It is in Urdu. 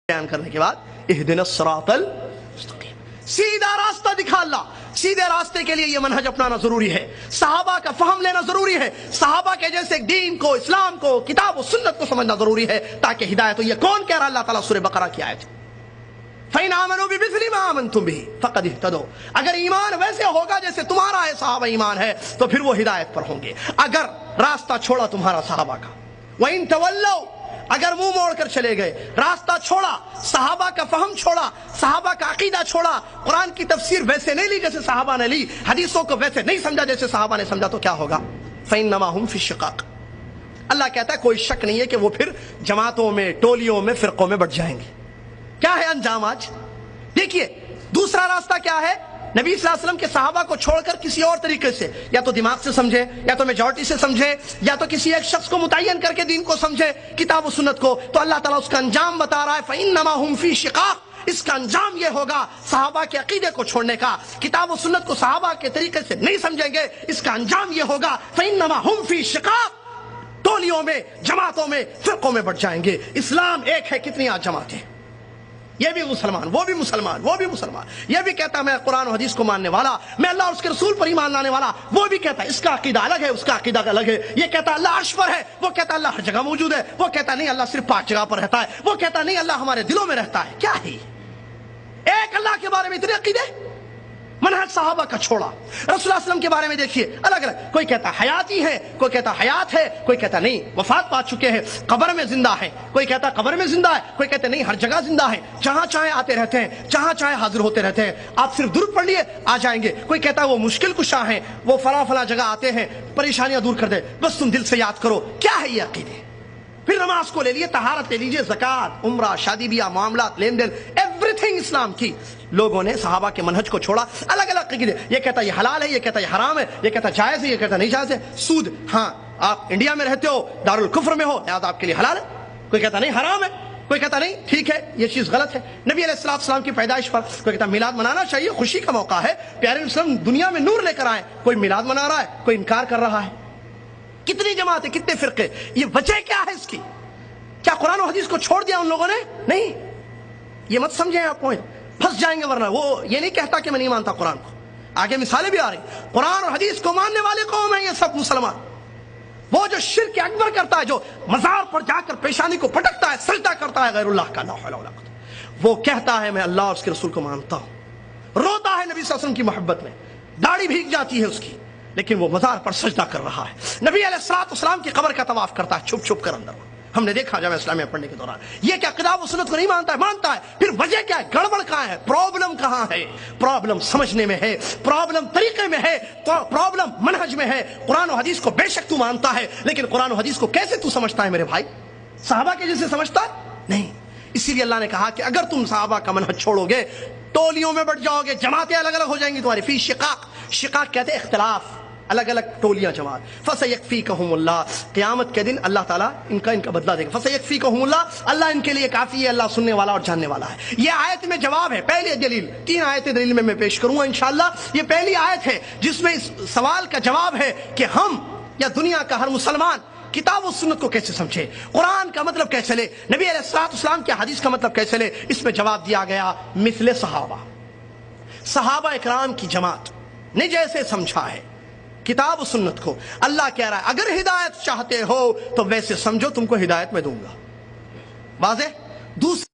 بیان کرنے کے بعد اہدنا الصراط المستقیم، سیدھا راستہ دکھا اللہ۔ سیدھے راستے کے لیے یہ منہج اپنانا ضروری ہے، صحابہ کا فہم لینا ضروری ہے، صحابہ کے جیسے دین کو، اسلام کو، کتاب و سنت کو سمجھنا ضروری ہے تاکہ ہدایت ہو۔ یہ کون کہہ رہا؟ اللہ تعالیٰ سورہ بقرہ کی آیت ہے، فَإِنْ آمَنُوا بِمِثْلِ مَا آمَنْتُمْ بِهِ فَقَدِ اهْتَدَوْا۔ اگر ایمان ویسے ہوگا جیسے تمہارا ہے، صحابہ ایمان ہے، تو پھر وہ ہدایت پر ہوں گے۔ اگر راستہ چھوڑا تمہارا صحابہ کا، وَإِنْ تَوَلَّوْا، اگر منہ موڑ کر چلے گئے، راستہ چھوڑا، صحابہ کا فہم چھوڑا، صحابہ کا عقیدہ چھوڑا، قرآن کی تفسیر ویسے نہیں لی جیسے صحابہ نے لی، حدیثوں کو ویسے نہیں سمجھا جیسے صحابہ نے سمجھا، تو کیا ہوگا؟ فَإِنَّمَا هُمْ فِي الشِّقَاقِ۔ اللہ کہتا ہے کوئی شک نہیں ہے کہ وہ پھر جماعتوں میں، ٹولیوں میں، فرقوں میں بٹ جائیں گے۔ کیا ہے انجام آج؟ دیکھیے دوسرا راستہ کیا ہے؟ نبی صلی اللہ علیہ وسلم کے صحابہ کو چھوڑ کر کسی اور طریقے سے، یا تو دماغ سے سمجھے، یا تو میجورٹی سے سمجھے، یا تو کسی ایک شخص کو متعین کر کے دین کو سمجھے، کتاب و سنت کو، تو اللہ تعالیٰ اس کا انجام بتا رہا ہے فَإِنَّمَا هُمْ فِي شِقَاقٍ۔ اس کا انجام یہ ہوگا صحابہ کے عقیدے کو چھوڑنے کا، کتاب و سنت کو صحابہ کے طریقے سے نہیں سمجھیں گے، اس کا انجام یہ ہوگا فَإِنَّمَا هُمْ فِي شِقَاقٍ، ٹولیوں میں، جماعتوں میں، فرقوں میں بٹ جائیں گے۔ اسلام ایک ہے، کتنی آج جماعتیں، یہ بھی مسلمان، وہ بھی مسلمان، وہ بھی مسلمان، یہ بھی کہتا ہے میں قرآن و حدیث کو ماننے والا، میں اللہ اور اس کے رسول پر ایمان لانے والا، وہ بھی کہتا ہے اس کا عقیدہ الگ ہے، اس کا عقیدہ الگ ہے، یہ کہتا ہے اللہ عرش پر ہے، وہ کہتا ہے اللہ ہر جگہ موجود ہے، وہ کہتا نہیں اللہ صرف 5 جگہ پر رہتا ہے، وہ کہتا نہیں اللہ ہمارے دلوں میں رہتا ہے۔ کیا ہے ایک اللہ کے بارے میں اتنے عقیدے؟ منہج صحابہ کا چھوڑا۔ رسول اللہ صلی اللہ علیہ وسلم کے بارے میں دیکھیے الگ الگ، کوئی کہتا حیاتی ہے، کوئی کہتا حیات ہے، کوئی کہتا نہیں وفات پا چکے ہیں، قبر میں زندہ ہے، کوئی کہتا قبر میں زندہ ہے، کوئی کہتا نہیں ہر جگہ زندہ ہے، جہاں چاہے آتے رہتے ہیں، جہاں چاہے حاضر ہوتے رہتے ہیں، آپ صرف درود پڑھ لیے آ جائیں گے۔ کوئی کہتا وہ مشکل کشا ہیں، وہ فلاں فلاں جگہ آتے ہیں، پریشانیاں دور کر دے، بس تم دل سے یاد کرو۔ کیا ہے یہ عقیدے؟ پھر نماز کو لے لیے، طہارت لے لیجیے، زکوٰۃ، عمرہ، شادی بیاہ، معاملات، لین دین، ایوری تھنگ اسلام کی۔ لوگوں نے صحابہ کے منہج کو چھوڑا، الگ الگ عقیدے، یہ کہتا یہ حلال ہے، یہ کہتا یہ حرام ہے، یہ کہتا جائز ہے، یہ کہتا نہیں جائز ہے۔ سود، ہاں آپ انڈیا میں رہتے ہو، دارالکفر میں ہو، لہٰذا آپ کے لیے حلال ہے، کوئی کہتا نہیں حرام ہے، کوئی کہتا نہیں ٹھیک ہے یہ چیز غلط ہے۔ نبی علیہ السلام کی پیدائش پر کوئی کہتا میلاد منانا چاہیے، خوشی کا موقع ہے، پیارے اسلام دنیا میں نور لے کر آئے، کوئی میلاد منا رہا ہے، کوئی انکار کر رہا ہے۔ کتنی جماعتیں، کتنے فرقے، یہ وجہ کیا ہے اس کی؟ کیا قرآن و حدیث کو چھوڑ دیا ان لوگوں نے؟ نہیں، یہ مت سمجھیں آپ پوائنٹ، پھنس جائیں گے، ورنہ وہ یہ نہیں کہتا کہ میں نہیں مانتا قرآن کو، آگے مثالیں بھی آ رہی، قرآن اور حدیث کو ماننے والے قوم ہیں یہ سب مسلمان۔ وہ جو شرک اکبر کرتا ہے، جو مزار پر جا کر پیشانی کو پٹکتا ہے، سجدہ کرتا ہے غیر اللہ کا، لا حول ولا قوت، وہ کہتا ہے میں اللہ اور اس کے رسول کو مانتا ہوں، روتا ہے نبی صلی اللہ علیہ وسلم کی محبت میں، داڑھی بھیگ جاتی ہے اس کی، لیکن وہ مزار پر سجدہ کر رہا ہے۔ نبی علیہ السلام کی قبر کا طواف کرتا ہے چھپ چھپ کر اندر، ہم نے دیکھا جامعہ اسلامیہ پڑھنے کے دوران۔ یہ کیا کتاب و سنت کو نہیں مانتا ہے؟ مانتا ہے۔ پھر وجہ کیا ہے؟ گڑبڑ کہاں ہے؟ پرابلم کہاں ہے؟ پرابلم سمجھنے میں ہے، پرابلم طریقے میں ہے، پرابلم منہج میں ہے۔ قرآن و حدیث کو بے شک تو مانتا ہے، لیکن قرآن و حدیث کو کیسے تو سمجھتا ہے میرے بھائی؟ صحابہ کے جیسے سمجھتا نہیں۔ اسی لیے اللہ نے کہا کہ اگر تم صحابہ کا منہج چھوڑو گے، ٹولیوں میں بٹ جاؤ گے، جماعتیں الگ الگ ہو جائیں گی تمہاری۔ فی شقاق، شقاق کہتے ہیں اختلاف، الگ الگ ٹولیاں جماعت۔ فَسَيَكْفِيكَهُمُ اللَّهُ، قیامت کے دن اللہ تعالیٰ ان کا بدلہ دے گا۔ فَسَيَكْفِيكَهُمُ اللَّهُ، اللہ ان کے لیے کافی ہے، اللہ سننے والا اور جاننے والا ہے۔ یہ آیت میں جواب ہے، پہلی دلیل، 3 آیتیں دلیل میں پیش کروں گا انشاءاللہ۔ یہ پہلی آیت ہے جس میں اس سوال کا جواب ہے کہ ہم یا دنیا کا ہر مسلمان کتاب و سنت کو کیسے سمجھے، قرآن کا مطلب کیسے لے، نبی علیہ السلام کی حدیث کا مطلب کیسے لے۔ اس میں جواب دیا گیا مثل صحابہ اکرام کی جماعت نے جیسے سمجھا ہے کتاب و سنت کو، اللہ کہہ رہا ہے اگر ہدایت چاہتے ہو تو ویسے سمجھو، تم کو ہدایت میں دوں گا۔ واضح؟ دوسری